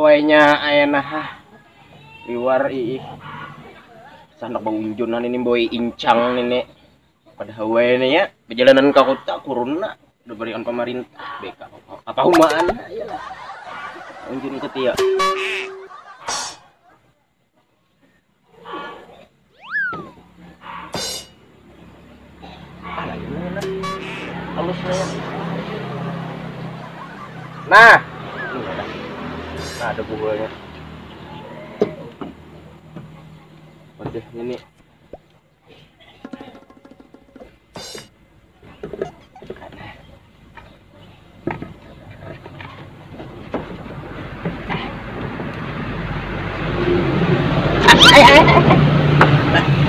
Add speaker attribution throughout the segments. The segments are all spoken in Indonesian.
Speaker 1: awainya ayeuna liwar ih. Sanak baunjunan ini boy incang ini. Pada awainya ya perjalanan ke kota kuruna diberikan pemerintah BK apa humaan ayolah. Unjun ketia. Halusnya. Nah, ada bukulnya. Oke, ini.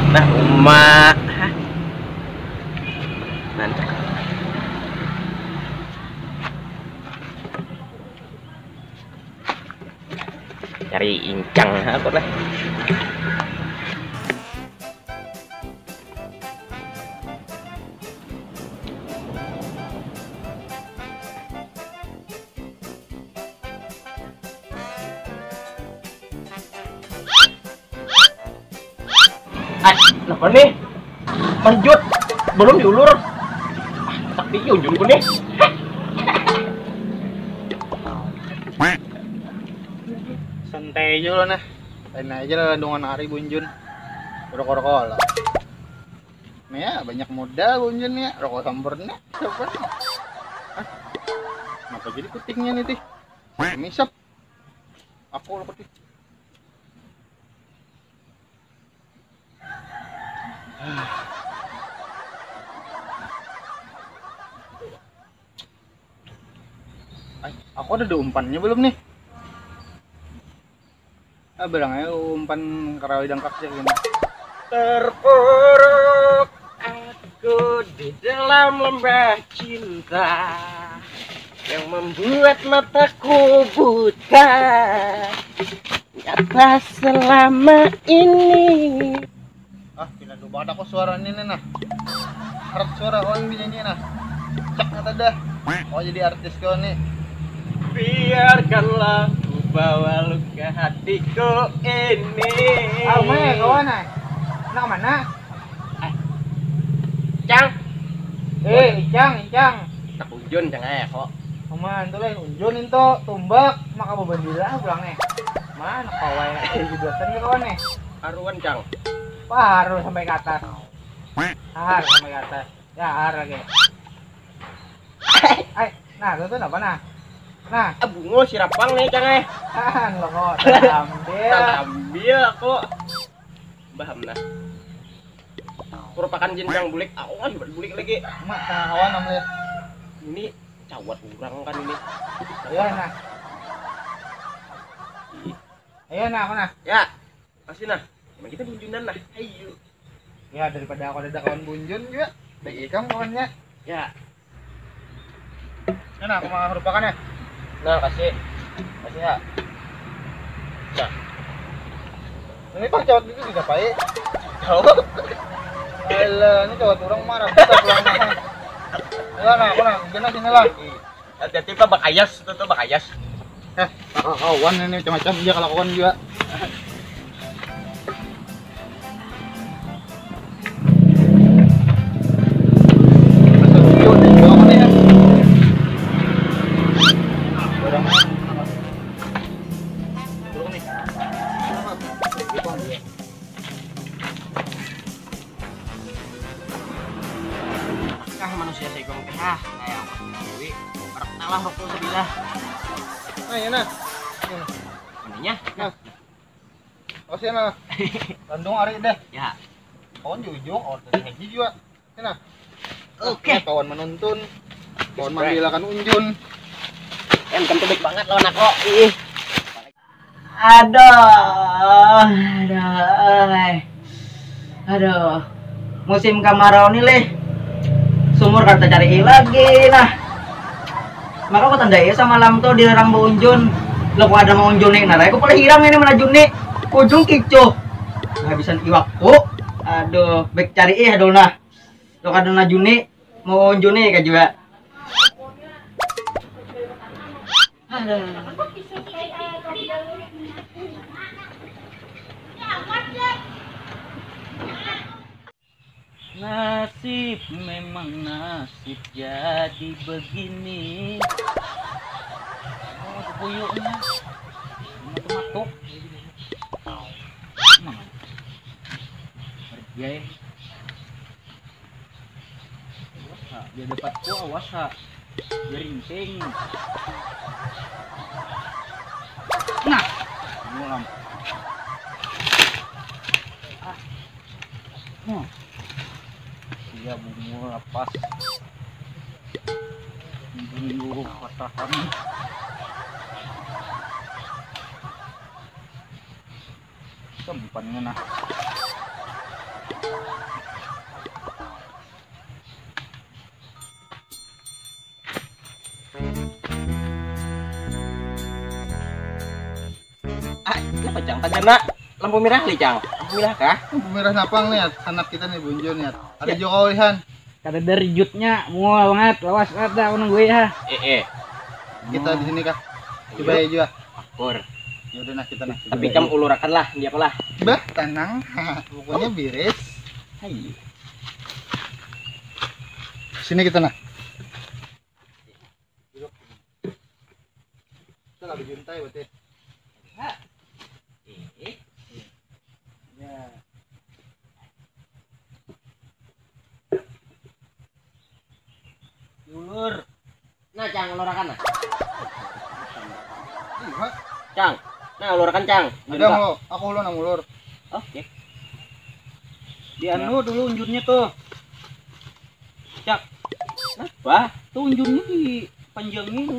Speaker 1: Nah, emak. Nanti. Cari incang apa lah. Apa nih? Manjut belum diulur. Tapi unjun nih.
Speaker 2: Santai aja lah nah. Lain aja lah dengan hari bunjun. Rokok-rokok lah. Nah ya banyak modal bunjun ya. Rokok sampernya. Siapa nih? Hah? Kenapa jadi kutingnya nih tih? Misap. Aku lah putih. Aku ada umpannya belum nih? Barangnya umpan karawi dangkap sih gini.
Speaker 1: Terpuruk aku di dalam lembah cinta yang membuat mataku buta. Apa selama ini?
Speaker 2: Pinadu banget aku suara ini nah. Harap suara orang binyanyi nah. Cak kata dah. Oh jadi artis kau nih.
Speaker 1: Biarkanlah ku bawa lu ke hatiku ini.
Speaker 2: Mana kawan nah? Nak mana?
Speaker 1: Cang.
Speaker 2: Icang.
Speaker 1: Tak unjun cang kok.
Speaker 2: Aman tuh lain unjun itu tumbak maka babandila pulangnya. Mana kawai di dosen ke kawan nih?
Speaker 1: Haruan cang.
Speaker 2: Paru sampai ke atas. Har sampai ke atas. Ya har lagi. Nah itu apa nah? Nah,
Speaker 1: bungo sirapang nih cang
Speaker 2: lo kok
Speaker 1: ambil aku. Paham nah. Merupakan jenjang bulik. Aku kan juga bulik lagi.
Speaker 2: Mak kawan namanya.
Speaker 1: Ini cawat urang kan ini.
Speaker 2: Ayo nah, mana?
Speaker 1: Ya. Kasih nah. Emang kita bunjunan nah. Ayo.
Speaker 2: Ya daripada aku ada kawan bunjun juga. Baik ikam kawannya.
Speaker 1: Ya.
Speaker 2: Nah, aku mau merupakan ya.
Speaker 1: Nah, kasih ya. Nah.
Speaker 2: Ini pak cawat itu juga baik. Alah, ini cawat orang marah kita pulangnya. Ya nah, aku nah, gini sini lah.
Speaker 1: Hati-hati Pak bakayas, tuh bakayas.
Speaker 2: Kawan ini macam-macam dia kalau kawan juga.
Speaker 1: Manusia segong kayak dewi bertalah waktu sebilah.
Speaker 2: Nah ya nah
Speaker 1: Ininya
Speaker 2: nah oh sih nah Bandung hari deh
Speaker 1: ya
Speaker 2: kawan di ujung dari haji juga nah
Speaker 1: oke
Speaker 2: kawan menuntun kawan mandilakan unjun
Speaker 1: kan tebik banget lawan aku aduh musim kemarau nih leh sumur kata cari lagi nah maka aku tandai sama lam tuh di rang unjun lo kok ada mau unjun nih nah aku boleh hirang ini menajun nih ujung kicu habisan iwakku aduh baik cari aduh nah lo kada najun nih mau unjun nih kan juga aduh
Speaker 3: Nasib memang nasib jadi begini. Oh, kuyuknya. Matuk-matuk. Emang. Kerjain. Awas ha, dia dapatku awas ha. Gerinting. Nah, ngulam. Dia bumbu lepas bumbu patahan sempannya nah
Speaker 4: kenapa Cang? Tagana lampu merah li Cang? Lampu merah kah?
Speaker 2: Lampu merah napang nih, anak kita nih Bunjun ya. Ada Jokowi Han.
Speaker 3: kada dari jutnya mual banget awas ada orang gue ya
Speaker 2: Kita di sini kah? Coba ya juga.
Speaker 4: Akur.
Speaker 2: Ya udah nah kita nah.
Speaker 4: Tapi kamu ulurakan lah dia lah.
Speaker 2: Bah, tenang. Pokoknya beres.
Speaker 4: Hai.
Speaker 2: Sini kita nah. Kita lagi juntai berarti.
Speaker 3: ya
Speaker 4: Ulur. Nah, Cang ulurakan nah.
Speaker 2: Iya.
Speaker 4: Cang. Nah, ulurakan Cang.
Speaker 2: Ada mau aku ulur nang ulur.
Speaker 4: Oke.
Speaker 3: di anu dulu unjunnya tuh Cak
Speaker 4: Apa?
Speaker 3: tuh unjunnya dipanjangin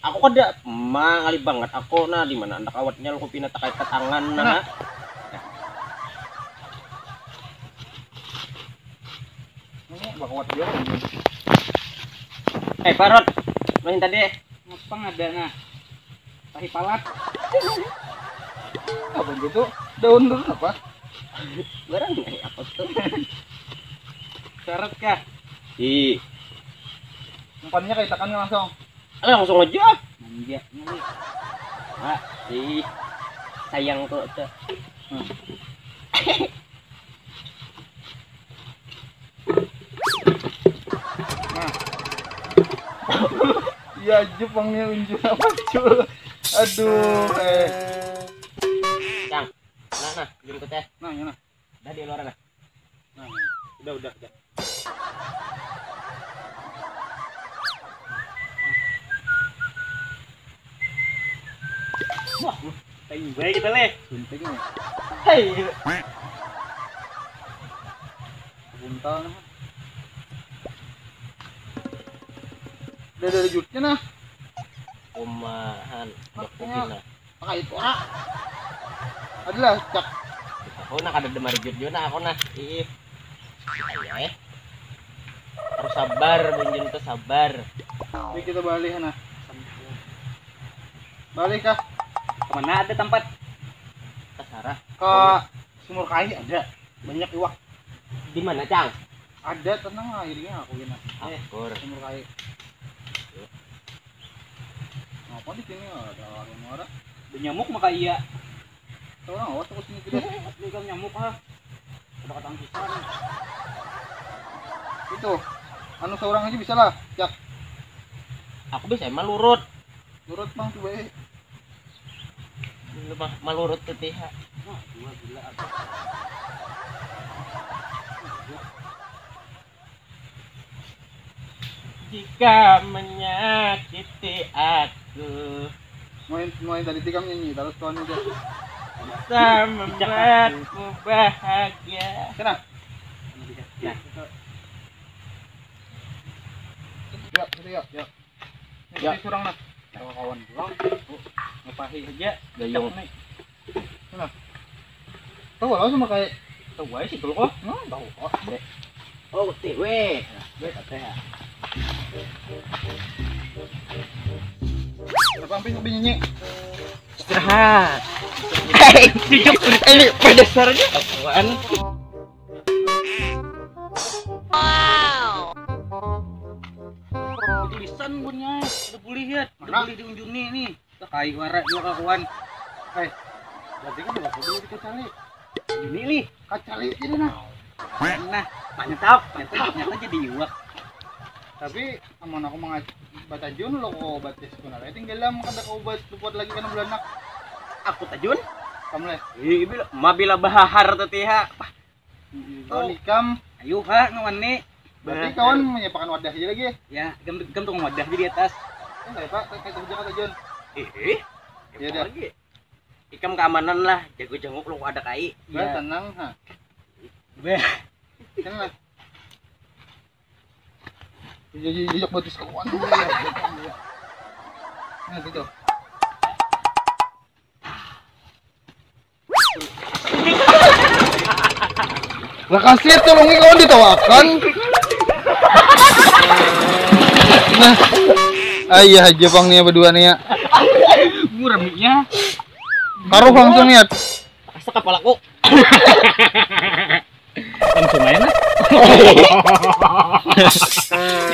Speaker 4: Aku kada mangali banget aku nah di mana anak awatnya lu pinata kait ke tangan nah.
Speaker 2: Ini bakawat dia.
Speaker 4: Parot. Main tadi.
Speaker 3: ngepang ada nah tahi palat
Speaker 2: Apa gitu? Daun dulu apa?
Speaker 4: Barang nih apa tuh?
Speaker 3: syarat kah
Speaker 4: Ih,
Speaker 2: Umpannya kayak tekan langsung.
Speaker 4: langsung aja.
Speaker 3: manja nyali
Speaker 4: Ah, ih. Sayang tuh.
Speaker 2: Nah. Iya Jepangnya unjuk apa cul. Aduh,
Speaker 4: Cang. Nah, jemput ya.
Speaker 2: Nah, ya nah.
Speaker 4: Dah di luar nah.
Speaker 2: Nah, udah.
Speaker 3: wah tinggi baik kita leh
Speaker 2: suntiknya.
Speaker 4: Hei.
Speaker 2: Buntal nah. Udah dari jutnya nah.
Speaker 4: Kumahan.
Speaker 2: Makanya.
Speaker 4: Bakugin nah.
Speaker 2: Pakai itu ah. Adalah cak.
Speaker 4: Aku nak ada demar jujur nah aku nah. Ih. Ayo harus sabar, Bunjun tuh sabar.
Speaker 2: Jadi kita balik nah. Balik kah?
Speaker 3: kemana ada tempat
Speaker 4: Kasarah.
Speaker 2: Ke sumur kai ada. Banyak iwak.
Speaker 4: Di mana, Cang?
Speaker 2: Ada tenang akhirnya aku gini.
Speaker 4: Akur.
Speaker 2: Sumur kai. Apa di sini ada orang-orang?
Speaker 3: nyamuk maka iya
Speaker 2: Orang awas aku sini gede.
Speaker 3: juga nyamuk ha udah katang pisan
Speaker 2: Itu. Anu seorang aja bisa lah. Jak.
Speaker 4: Aku bisa emang lurut.
Speaker 2: Nurut bang coba ya.
Speaker 4: Lu mah malurut tuh teh.
Speaker 3: wah dua gila
Speaker 4: Jika menyakiti aku
Speaker 2: Main tadi tikam nyanyi terus kawan aja.
Speaker 4: bisa membuatku bahagia.
Speaker 2: Sana.
Speaker 4: Nah,
Speaker 2: Ya, itu ya. Ya.
Speaker 4: Ya.
Speaker 2: Ini kurang nah. Kawan pulang.
Speaker 3: ngepahi aja
Speaker 4: gayung.
Speaker 3: nih
Speaker 2: Tahu lah sama kayak
Speaker 3: tuh gue sih dulu kok
Speaker 2: tahu kok.
Speaker 4: Oh, weh.
Speaker 3: gue kata ya
Speaker 2: Kenapa sampai nyanyi?
Speaker 4: Istirahat. Hei, hidup ini pada dasarnya apaan?
Speaker 3: tulisan punya udah boleh lihat
Speaker 2: Mana?
Speaker 3: udah boleh diunjungi nih kai warna juga kawan
Speaker 2: Berarti kan udah dulu kita cari.
Speaker 3: ini nih
Speaker 2: Kacali ini nah.
Speaker 3: Nah, mantap nyata jadi iwak.
Speaker 2: Tapi amun aku mga batajun lo ko batis ko na. Tinggal lang kada ko bat lupot lagi kana bulanak.
Speaker 3: Aku tajun.
Speaker 2: Kamu le.
Speaker 3: Bila mabila bahar teh ha.
Speaker 2: Oh, ikam.
Speaker 3: Ayo ha ngawan ni.
Speaker 2: Berarti kawan menyepakan wadah aja lagi.
Speaker 3: Ya, gam tong wadah di atas.
Speaker 2: Enggak, Pak. Kayak kerja kata Jun.
Speaker 3: Ya
Speaker 2: dah.
Speaker 3: lagi. Ikam keamanan lah, jago jenguk lu ada kai.
Speaker 2: Bah, tenang, ha.
Speaker 3: Beh.
Speaker 2: Tenang. Jejak batis kawan. Nah, gitu. Lah kasih tolong kawan ditawakan. Nah, ayah Jepang nih berdua nih ya.
Speaker 3: Muraminya.
Speaker 2: Taruh langsung niat.
Speaker 3: Asa kepalaku. Langsung main lah.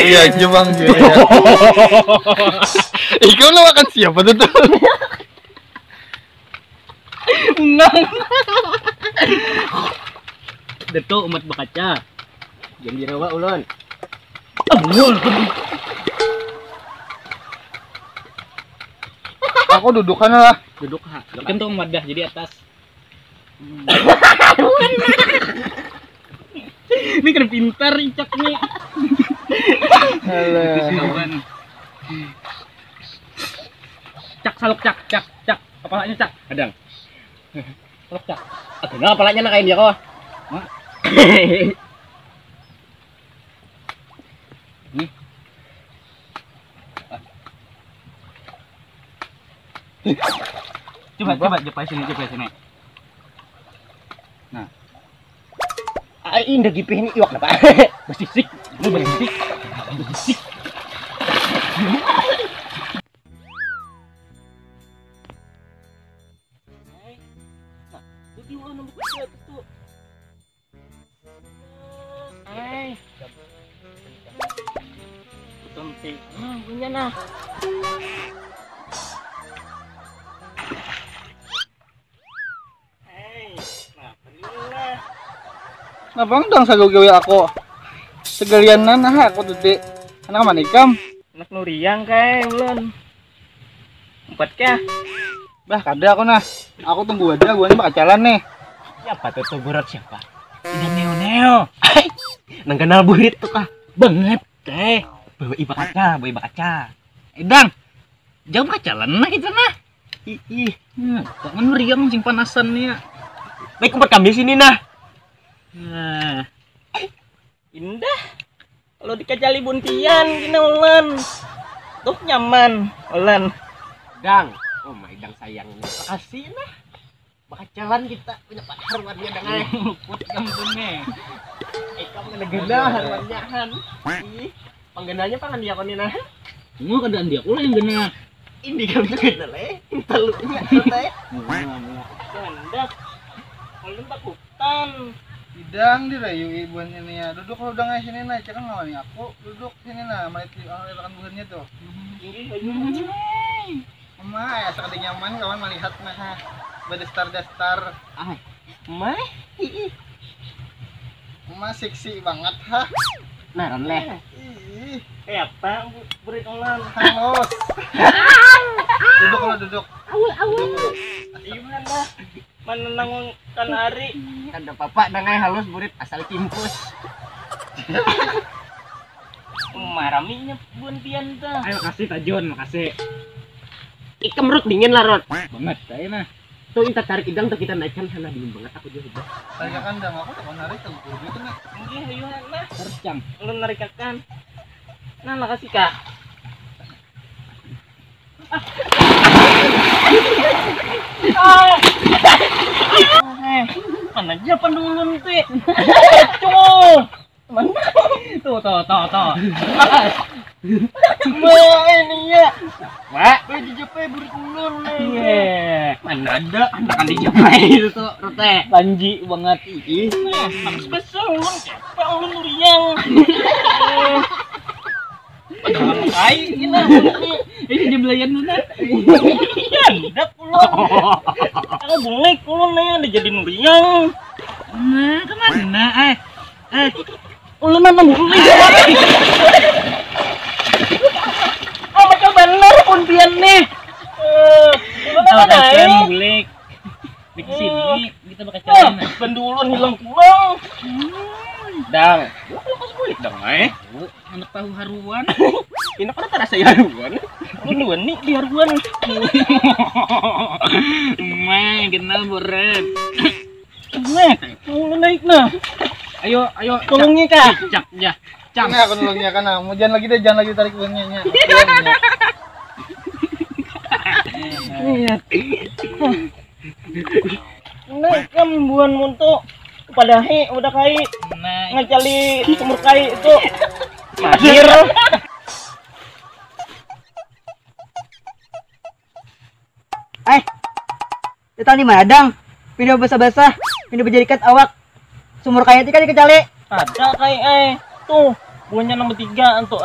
Speaker 2: Iya Jepang sih ya. Ikaw na makan siapa tuh?
Speaker 3: Ungang. Deto umat bakaca. Jangan dirawa ulon.
Speaker 2: Aku dudukan lah.
Speaker 3: Duduk ha. Kan tuh wadah jadi atas. Ini kan pintar Icak nih.
Speaker 2: Alah.
Speaker 3: Cak saluk cak. Kepalanya cak. Adang. Saluk cak. Aduh, nah kepalanya nak kain dia kok. Mak. Coba jepai sini. Nah. Indah gipih ini iwak apa? Bersisik. Ini bersisik. Punya nah.
Speaker 2: Nah bang dong sagaw-gawi aku. Segalian nah aku tadi. Anak mana ikam?
Speaker 3: Anak nuriang kayak ulun. Empat kah?
Speaker 2: Bah kada aku nah. Aku tunggu aja, gua bakal jalan nih.
Speaker 3: Siapa tuh burat siapa? Tidak neo. Nang kenal burit tuh kah? Banget teh. Bawa iba kaca. Edang. Jauh kacalan nah kita nah. Kok nuriang sing panasan nih. Baik tempat kami sini nah. Nah. Indah. Kalau dikajali buntian gini ulan. Tuh nyaman ulan. Dang. Oh my dang sayang. Makasih nah. Bakacalan kita punya Pak Harwannya dengan put gambungnya. Kamu negena Harwanyahan. Ih, panggenanya pangan dia konina. Semua keadaan dia ulah yang gena. Ini kan gena le. Talunya teh. Gandak. Kalau takutan.
Speaker 2: Idang dirayu ibuan ini ya. Duduk kalau udah nggak sini nah, cara ngawani aku. Duduk sini nah, mati letakkan bulannya tuh. Mama, ya sekali nyaman kawan melihat nah. Berdastar-dastar.
Speaker 3: Mah.
Speaker 2: Mama seksi banget ha.
Speaker 3: Nah, leh. Apa burit ulang?
Speaker 2: Halus. Duduk kalau duduk.
Speaker 3: Awul. Gimana? Menenangkan hari. Ada bapak dangai halus burit asal kimpus. Maraminya buntian ta. Ayo kasih Tajun, makasih. Ikam rot dingin lah rot. Banget, saya nah. Tuh kita tarik idang tuh kita naikkan sana dingin banget aku juga.
Speaker 2: Saya kan dang aku tak narik tuh gitu nih.
Speaker 3: Nggih, ayo nah. Terus jam. Lu narikakan. Nah, makasih Kak. Mana aja pendulun teh. Coba. Mana? Tuh. Wah, ini ya. Wah, dijepai burit ulun nih. Mana ada anak dijepai itu tuh, Rote. Banji banget ih. Habis besar ulun capek ulun nuriang. Padahal kai gina. Ini di belayan nunat. Iya, dak ulun. Aku bengek ulun nih jadi nuriang. Nah, kemana Ulun nang bumi. Oh, macam bener pun pian nih. Alasan bulik. Di sini kita bakal jalan. Pendulun hilang pulang. Dang. Pas bulik dang, anak tahu haruan. Ini kan terasa haruan. Lu nih di haruan. Kenal boret. Mau naik nah. Ayo, tolongnya kak. Cak, ya. Cak.
Speaker 2: Ini aku nolongnya kan. Mau jangan lagi tarik uangnya.
Speaker 3: Iya. Naik kan buan untuk pada udah kai ngecali sumur kai itu. Mahir.
Speaker 1: Kita di Madang. Pindah basah-basah, pindah berjadikan awak. Sumur kaya tika dikecali.
Speaker 3: Ada kai tuh. Buahnya nomor 3 untuk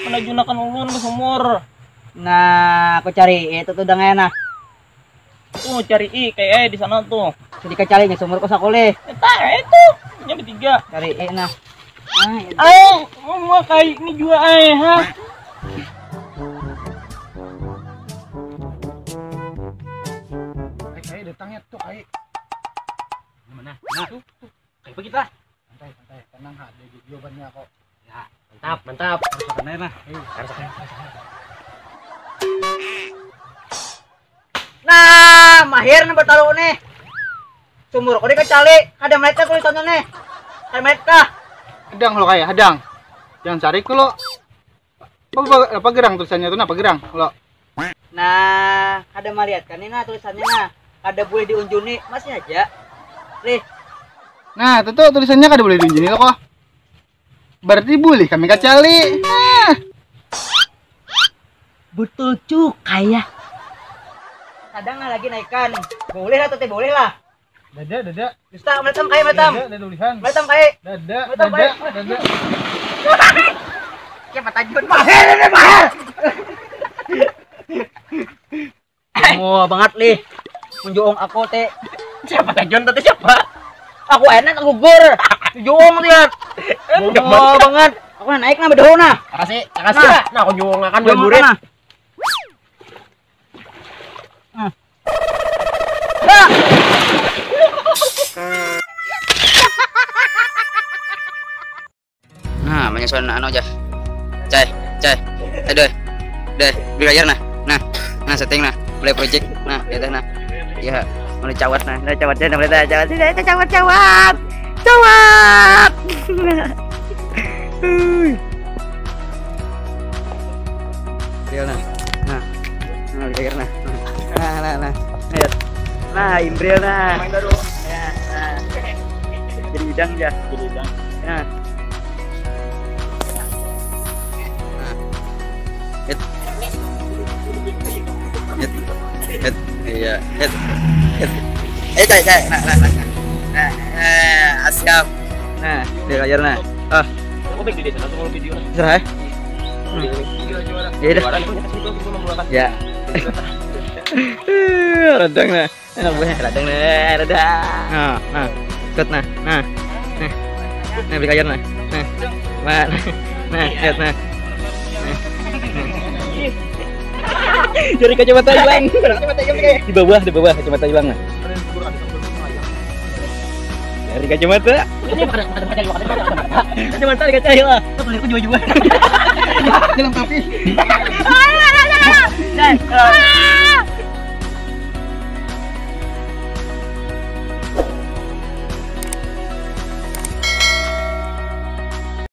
Speaker 3: menajunakan ulun ke sumur.
Speaker 1: Nah, aku cari itu tuh udah enak.
Speaker 3: Tuh cari kayak di sana tuh.
Speaker 1: Jadi kecali nih sumur kosak oleh.
Speaker 3: Eta itu nomor 3.
Speaker 1: Cari nah.
Speaker 3: Mau kayak ini juga ha.
Speaker 2: Kai datangnya tuh kai.
Speaker 3: Mana? Nah, tuh. Kayak begitu lah.
Speaker 2: Santai, tenang ada jawabannya kok.
Speaker 3: Ya, mantap.
Speaker 2: Harus kena lah.
Speaker 1: Nah, mahir nih bertaruh nih. Sumur kok dikecali, ada mereka tulisannya nih. Ada mereka.
Speaker 2: Hadang lo kayak hadang. Jangan cari ku lo. Apa gerang tulisannya tuh apa gerang lo?
Speaker 1: Nah, ada melihat kan ini nah tulisannya nah. Ada boleh diunjuni, masih aja. Lih.
Speaker 2: Nah, itu tuh tulisannya kada boleh diunjuni lo kok. Berarti boleh kami kacali. Nah.
Speaker 1: Betul cukai ya. Kadang lagi naikkan. Boleh lah tuh boleh lah.
Speaker 2: Dada.
Speaker 1: Justa, meletam kai meletam.
Speaker 2: Dada tulisan.
Speaker 1: Meletam kai.
Speaker 2: Dada.
Speaker 1: Siapa tajun mahir ini mahir. Semua banget lih. Menjuong aku teh.
Speaker 3: Siapa tajun tadi siapa?
Speaker 1: Aku enak aku gugur. Juong lihat. Semua banget. Aku naik nah bedoh nah.
Speaker 3: Makasih lah. Nah, aku juga ngakan
Speaker 1: Juong
Speaker 3: burit.
Speaker 1: nah.
Speaker 5: Nah, menyesuaikan anu aja. Cai. Deh, beli ajar nah. Nah, setting nah. Play project. Nah, lihat nah. Ya, mulai cawat nah. Nah, cawat. Cawat. Real nah. Nah, beli ajar nah. Nah. Lihat. Nah, Imbril nah.
Speaker 3: Main baru.
Speaker 5: Ya, nah. Jadi udang ya. Nah. Iya, cai. Nah, asyap. Nah, dia ajar nah.
Speaker 3: Aku baik di sana tuh video.
Speaker 5: Serah. Ya udah. Ya. Radang nah. Enak banget radang nah, radang. Nah. Cut nah. Nah, beli ajar nah. Nah, lihat nah. Dari kacamata hilang. Di bawah kacamata hilang. Dari kacamata. Kacamata di kaca hilang. Aku jual.
Speaker 2: Dalam tapi.